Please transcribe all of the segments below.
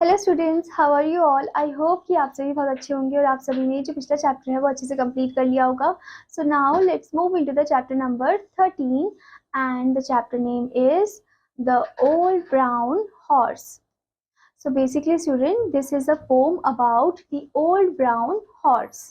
Hello students, how are you all. I hope कि आप सभी बहुत अच्छे होंगे और आप सभी ने जो पिछला चैप्टर है वो अच्छे से कंप्लीट कर लिया होगा। So now let's move into the chapter number 13 and the chapter name is the old brown horse. So basically student, this is a poem about the old brown horse.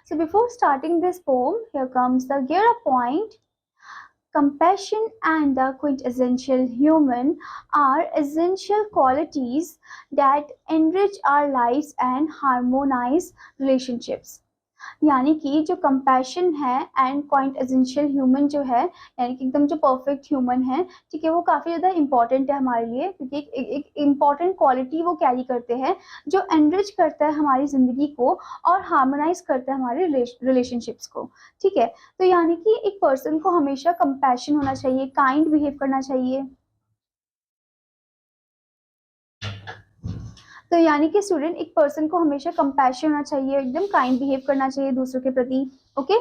So before starting this poem, here comes the gear up point. Compassion and the quintessential human are essential qualities that enrich our lives and harmonize relationships. यानी कि जो compassion है and coined essential human जो है, यानी कि एकदम जो परफेक्ट ह्यूमन है, ठीक है, वो काफ़ी ज़्यादा इंपॉर्टेंट है हमारे लिए, क्योंकि एक इम्पॉर्टेंट क्वालिटी वो कैरी करते हैं जो एनरिच करता है हमारी ज़िंदगी को और हार्मोनाइज करता है हमारे रिलेशनशिप्स को। ठीक है, तो यानी कि एक पर्सन को हमेशा कंपैशन होना चाहिए, काइंड बिहेव करना चाहिए। तो यानी कि स्टूडेंट, एक पर्सन को हमेशा कंपैशन होना चाहिए, एकदम काइंड बिहेव करना चाहिए दूसरों के प्रति। ओके,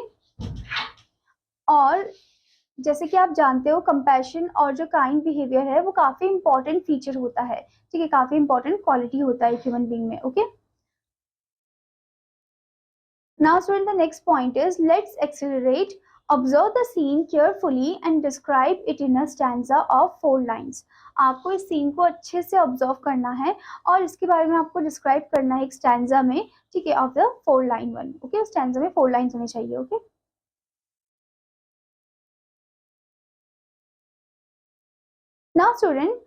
और जैसे कि आप जानते हो, कंपैशन और जो काइंड बिहेवियर है वो काफी इंपॉर्टेंट फीचर होता है, ठीक है, काफी इंपॉर्टेंट क्वालिटी होता है ह्यूमन बीइंग में। Okay, now student the next point is let's accelerate. Observe the scene carefully and describe it in a stanza of 4 lines. आपको इस सीन को अच्छे से ऑब्जर्व करना है और इसके बारे में आपको डिस्क्राइब करना है एक स्टैंजा में, ठीक है, of the 4 line one. Okay, stanza में 4 लाइन्स होने चाहिए. Okay, now student,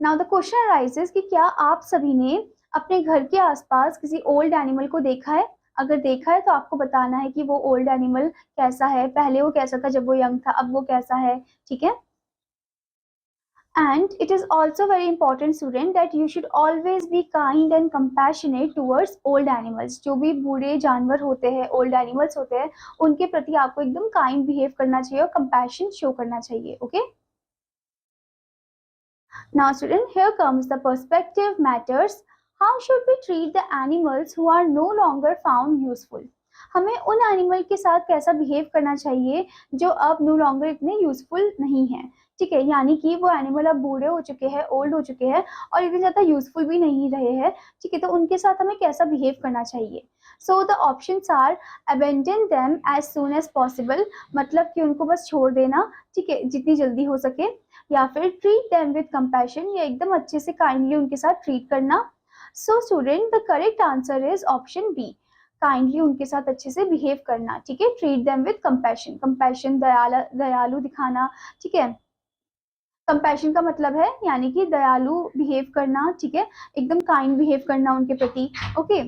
now the question arises कि क्या आप सभी ने अपने घर के आसपास किसी ओल्ड एनिमल को देखा है? अगर देखा है तो आपको बताना है कि वो ओल्ड एनिमल कैसा है, पहले वो कैसा था जब वो यंग था, अब वो कैसा है. ठीक है, and it is also very important student that you should always be kind and compassionate towards old animals. जो भी बूढ़े जानवर होते हैं, old animals होते हैं, उनके प्रति आपको एकदम kind behave करना चाहिए और compassion show करना चाहिए. okay, now student, here comes the perspective matters. How should we treat the animals who are no longer found useful? हमें उन एनिमल के साथ कैसा बिहेव करना चाहिए जो अब नो लॉन्गर इतने यूजफुल नहीं है. ठीक है, यानी कि वो एनिमल अब बूढ़े हो चुके हैं, ओल्ड हो चुके हैं और इतने ज्यादा यूजफुल भी नहीं रहे हैं. ठीक है, तो उनके साथ हमें कैसा बिहेव करना चाहिए. So the options are abandon them as soon as possible, मतलब कि उनको बस छोड़ देना, ठीक है, जितनी जल्दी हो सके, या फिर ट्रीट देम विद कंपैशन, या एकदम अच्छे से काइंडली उनके साथ ट्रीट करना. So student, the correct answer is option B, kindly उनके साथ अच्छे से बिहेव करना. ठीक है, treat them with compassion. Compassion दयालु दिखाना. ठीक है, कंपैशन का मतलब है यानी कि दयालु बिहेव करना. ठीक है, एकदम काइंड बिहेव करना उनके प्रति. ओके,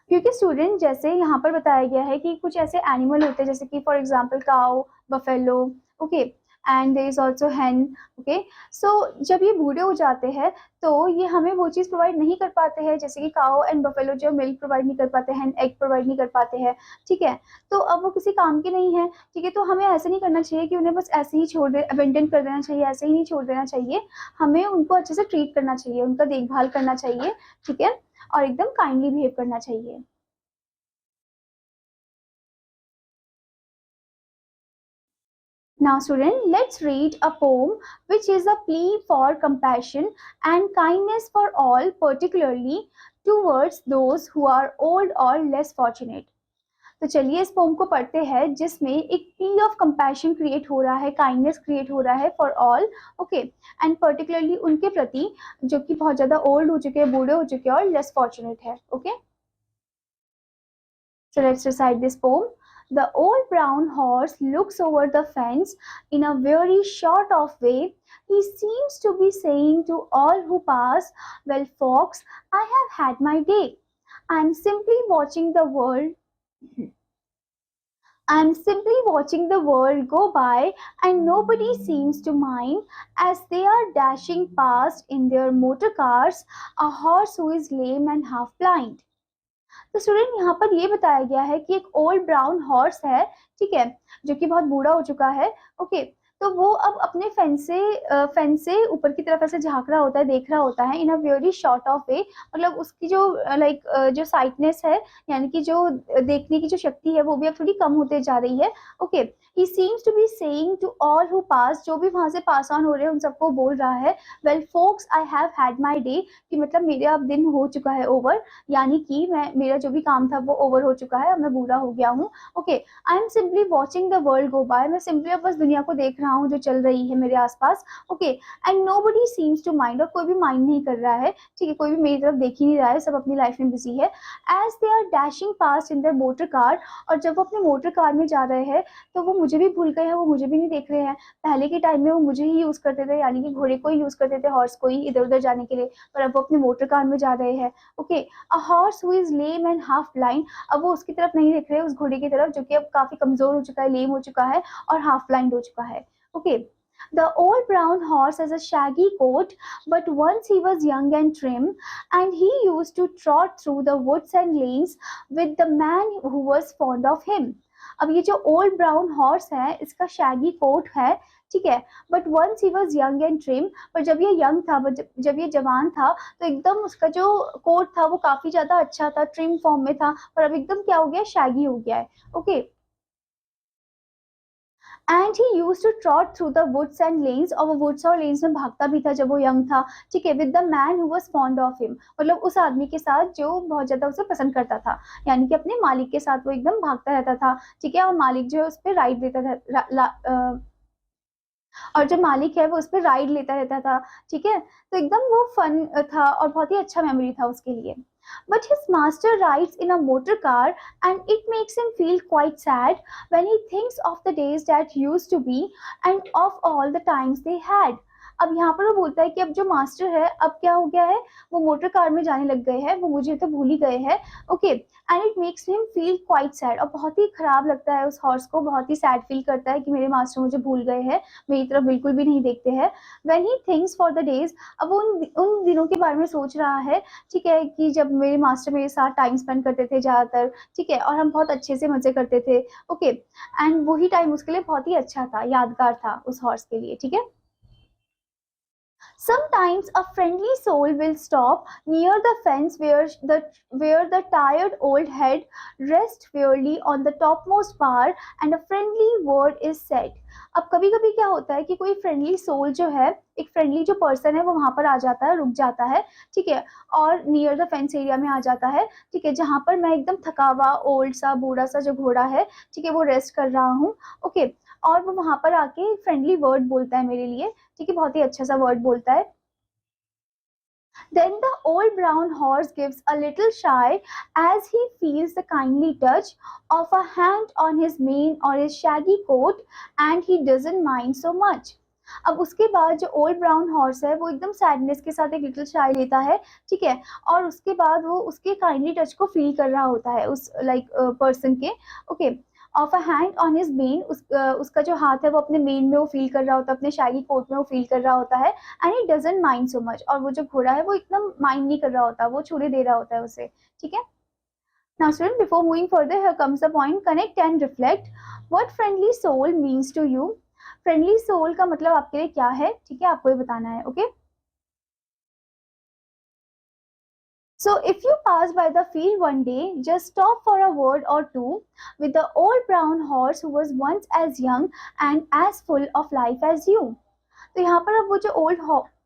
क्योंकि स्टूडेंट जैसे यहाँ पर बताया गया है कि कुछ ऐसे एनिमल होते हैं जैसे कि for example cow, buffalo, okay, and there is also hen. Okay, so जब ये बूढ़े हो जाते हैं तो ये हमें वो चीज़ प्रोवाइड नहीं कर पाते हैं, जैसे कि काउ एंड बफेलो जो मिल्क प्रोवाइड नहीं कर पाते हैं, एग प्रोवाइड नहीं कर पाते हैं. ठीक है, तो अब वो किसी काम के नहीं है. ठीक है, तो हमें ऐसे नहीं करना चाहिए कि उन्हें बस ऐसे ही छोड़ दे, अबेंडन कर देना चाहिए, ऐसे ही नहीं छोड़ देना चाहिए. हमें उनको अच्छे से ट्रीट करना चाहिए, उनका देखभाल करना चाहिए. ठीक है, और एकदम काइंडली बिहेव करना चाहिए. Now student, let's read a poem which is a plea for compassion and kindness for all, particularly towards those who are old or less fortunate. तो चलिए इस पोम को पढ़ते हैं जिसमें एक प्ली ऑफ कंपैशन क्रिएट हो रहा है, काइंडनेस क्रिएट हो रहा है for all. Okay, and particularly उनके प्रति जो कि बहुत ज्यादा ओल्ड हो चुके हैं, बूढ़े हो चुके हैं और लेस फॉर्चुनेट है. Okay, so let's recite this poem. The old brown horse looks over the fence in a very sort of way. He seems to be saying to all who pass, "Well, folks, I have had my day. I am simply watching the world. I am simply watching the world go by, and nobody seems to mind as they are dashing past in their motor cars a horse who is lame and half blind." तो student यहाँ पर ये बताया गया है कि एक old brown horse है, ठीक है, जो कि बहुत बूढ़ा हो चुका है. ओके, तो वो अब अपने फेंस से ऊपर की तरफ ऐसे झांक रहा होता है, देख रहा होता है in a very short of way, मतलब उसकी जो जो साइटनेस है, यानी कि जो देखने की जो शक्ति है वो भी अब थोड़ी कम होते जा रही है। Okay, he seems to be saying to all who pass, जो भी वहां से पास ऑन हो रहे हैं उन सबको बोल रहा है, well folks I have had my day, कि मतलब मेरा अब दिन हो चुका है ओवर, यानी कि मैं मेरा जो भी काम था वो ओवर हो चुका है, अब मैं बुरा हो गया हूँ। Okay, I am simply watching the world go by, मैं सिंपली अब बस दुनिया को देख रहा हूँ जो चल रही है मेरे आसपास। Okay, and nobody seems to mind, और कोई भी माइंड नहीं कर रहा है, ठीक है, कोई भी मेरी तरफ देख ही नहीं रहा है, सब अपनी लाइफ में बिजी है। As they are dashing past in their motor car, और जब वो अपने मोटर कार में जा रहे हैं तो वो मुझे भी भूल गए हैं, वो मुझे भी नहीं देख रहे हैं। पहले के टाइम में वो मुझे ही यूज करते थे, यानी कि घोड़े को ही यूज करते थे, हॉर्स को ही इधर उधर जाने के लिए, पर अब वो अपने मोटर कार में जा रहे हैं। Okay, a horse who is lame and half blind, अब वो उसकी तरफ नहीं देख रहे, उस घोड़े की तरफ जो कि अब काफी कमजोर हो चुका है, लेम हो चुका है और हाफ ब्लाइंड हो चुका है। Okay, the old brown horse has a shaggy coat, but once he was young and trim, and he used to trot through the woods and lanes with the man who was fond of him. अब ये जो old brown horse है इसका Shaggy coat है, ठीक है, but once he was young and trim, पर जब ये यंग था, जब ये जवान था तो एकदम उसका जो कोट था वो काफी ज्यादा अच्छा था, ट्रिम फॉर्म में था, पर अब एकदम क्या हो गया, शैगी हो गया है। Okay, and he used to trot through the woods and lanes, और वो वुड्स और लेन्स में भागता भी था जब वो यंग था, ठीक है, with the man who was fond of him, मतलब उस आदमी के साथ जो बहुत ज्यादा उसे पसंद करता था, यानी कि अपने मालिक के साथ वो एकदम भागता रहता था, ठीक है, और मालिक जो है उस पर राइड देता था, और जो मालिक है वो उस पर राइड लेता रहता था, ठीक है, तो एकदम वो फन था और बहुत ही अच्छा मेमोरी था उसके लिए। But his master rides in a motor car, and it makes him feel quite sad when he thinks of the days that used to be and of all the times they had. अब यहाँ पर वो बोलता है कि अब जो master है अब क्या हो गया है, वो मोटर कार में जाने लग गए हैं, वो मुझे तो भूल ही गए हैं। Okay, and it makes him feel quite sad, और बहुत ही खराब लगता है उस हॉर्स को, बहुत ही सैड फील करता है कि मेरे मास्टर मुझे भूल गए हैं, मेरी तरफ बिल्कुल भी नहीं देखते हैं। When he thinks for the days, अब वो उन दिनों के बारे में सोच रहा है, ठीक है, कि जब मेरे मास्टर मेरे साथ टाइम स्पेंड करते थे ज़्यादातर, ठीक है, और हम बहुत अच्छे से मज़े करते थे। ओके, एंड वही टाइम उसके लिए बहुत ही अच्छा था, यादगार था उस हॉर्स के लिए, ठीक है। Sometimes a friendly soul will stop near the fence where the tired old head rests wearily on the topmost bar and a friendly word is said. अब कभी कभी क्या होता है कि कोई फ्रेंडली सोल जो है, एक फ्रेंडली जो पर्सन है वो वहां पर आ जाता है, रुक जाता है, ठीक है, और नियर द फेंस एरिया में आ जाता है, ठीक है, जहां पर मैं एकदम थका हुआ ओल्ड सा बूढ़ा सा जो घोड़ा है, ठीक है, वो रेस्ट कर रहा हूँ। ओके, और वो वहां पर आके फ्रेंडली वर्ड बोलता है मेरे लिए, ठीक है, बहुत ही अच्छा सा वर्ड बोलता है। Then the old brown horse gives a little shy as he feels the kindly touch of a hand on his mane or his shaggy coat, and he doesn't mind so much. अब उसके बाद जो old brown horse है वो एकदम sadness के साथ एक लिटिल शाय लेता है, ठीक है, और उसके बाद वो उसके काइंडली टच को फील कर रहा होता है उस पर्सन के। Okay, of a hand on his main, उसका जो हाथ है वो अपने मेन में वो फील कर रहा होता है, अपने शैगी कोट में वो फील कर रहा होता है, and he doesn't mind so much, और वो जो घोड़ा है वो एकदम माइंड नहीं कर रहा होता, वो छुड़े दे रहा होता है उसे, ठीक है। Now student, before moving further, here comes the point, connect and reflect. What friendly soul means to you, friendly soul का मतलब आपके लिए क्या है, ठीक है, आपको ये बताना है। Okay, so if you pass by the field one day, just stop for a word or two with the old brown horse who was once as young and as full of life as you. तो यहाँ पर अब वो जो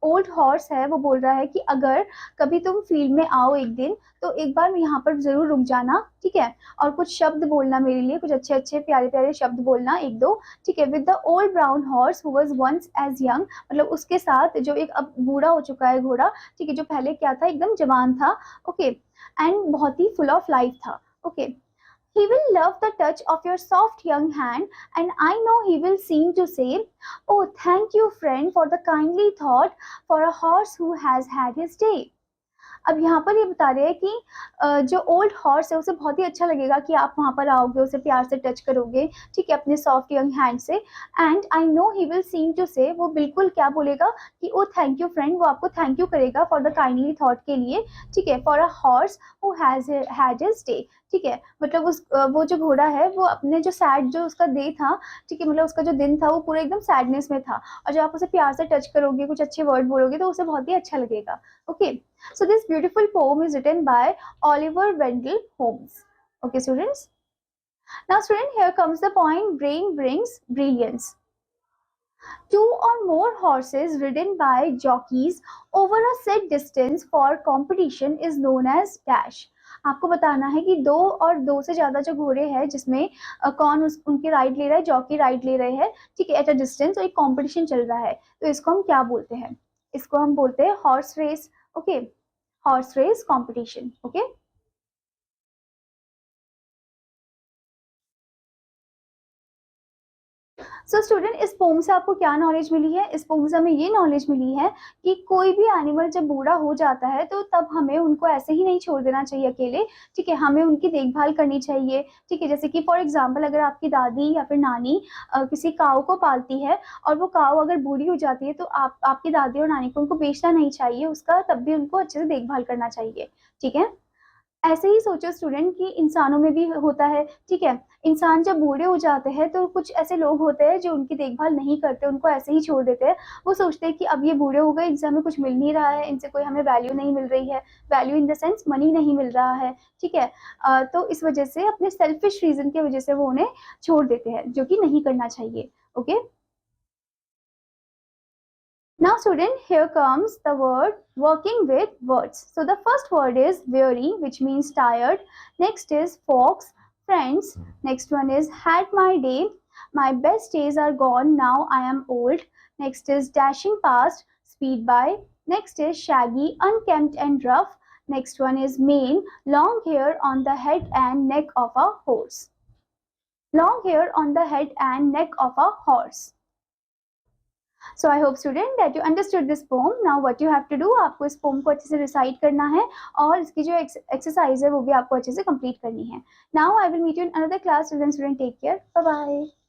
old horse है वो बोल रहा है कि अगर कभी तुम फील्ड में आओ एक दिन तो एक बार यहाँ पर जरूर रुक जाना, ठीक है, और कुछ शब्द बोलना मेरे लिए, कुछ अच्छे अच्छे प्यारे प्यारे शब्द बोलना एक दो, ठीक है, with the old brown horse who was once as young, मतलब उसके साथ जो एक अब बूढ़ा हो चुका है घोड़ा, ठीक है, जो पहले क्या था, एकदम जवान था। ओके, एंड बहुत ही फुल ऑफ लाइफ था। Okay, he will love the touch of your soft young hand, and I know he will seem to say, oh, thank you, friend, for the kindly thought for a horse who has had his day. अब यहाँ पर ये बता रहे हैं कि जो old horse है उसे बहुत ही अच्छा लगेगा कि आप वहाँ पर आओगे, उसे प्यार से टच करोगे, ठीक है, अपने सॉफ्ट यंग हैंड से। And I know he will seem to say, वो बिल्कुल क्या बोलेगा कि ओ थैंक यू फ्रेंड, वो आपको थैंक यू करेगा फॉर द काइंडली थॉट के लिए, ठीक है, for a horse who has had his day, ठीक है, मतलब उस वो जो घोड़ा है वो अपने जो सैड जो उसका डे था, ठीक है, मतलब उसका जो दिन था वो पूरा एकदम सैडनेस में था, और जब आप उसे प्यार से टच करोगे, कुछ अच्छे वर्ड बोलोगे तो उसे बहुत ही अच्छा लगेगा। Okay, so this beautiful poem is written by Oliver Wendell Holmes. Okay, students. Now, student, here comes the point. Brain brings brilliance. Two or more horses ridden by jockeys over a set distance for competition is known as dash. आपको बताना है कि दो और दो से ज्यादा जो घोड़े हैं जिसमें कौन उनके राइड ले रहा है, जॉकी राइड ले रहे हैं, ठीक है, एट अ डिस्टेंस, और एक कॉम्पिटिशन चल रहा है, तो इसको हम क्या बोलते हैं? इसको हम बोलते हैं horse race. Okay, horse race competition. Okay, so student, इस पोम से आपको क्या नॉलेज मिली है? इस पोम से हमें ये नॉलेज मिली है कि कोई भी एनिमल जब बूढ़ा हो जाता है तो तब हमें उनको ऐसे ही नहीं छोड़ देना चाहिए अकेले, ठीक है, हमें उनकी देखभाल करनी चाहिए, ठीक है। जैसे कि फॉर एग्जांपल अगर आपकी दादी या फिर नानी किसी काऊ को पालती है और वो काऊ अगर बूढ़ी हो जाती है तो आपकी दादी और नानी को उनको बेचना नहीं चाहिए उसका, तब भी उनको अच्छे से देखभाल करना चाहिए, ठीक है। ऐसे ही सोचो स्टूडेंट कि इंसानों में भी होता है, ठीक है, इंसान जब बूढ़े हो जाते हैं तो कुछ ऐसे लोग होते हैं जो उनकी देखभाल नहीं करते, उनको ऐसे ही छोड़ देते हैं। वो सोचते हैं कि अब ये बूढ़े हो गए, इनसे हमें कुछ मिल नहीं रहा है, इनसे कोई हमें वैल्यू नहीं मिल रही है, value in the sense money नहीं मिल रहा है, ठीक है। तो इस वजह से अपने सेल्फिश रीजन की वजह से वो उन्हें छोड़ देते हैं, जो कि नहीं करना चाहिए। Okay, now student, here comes the word working with words. So the first word is weary, which means tired. Next is fox, friends. Next one is had my day. My best days are gone, now I am old. Next is dashing past, speed by. Next is shaggy, unkempt and rough. Next one is mane, long hair on the head and neck of a horse. Long hair on the head and neck of a horse. So I hope student that you understood this poem. Now what you have to do, आपको इस poem को अच्छे से recite करना है और इसकी जो exercise है वो भी आपको अच्छे से complete करनी है. Now I will meet you in another class. Till then student, take care. Bye bye.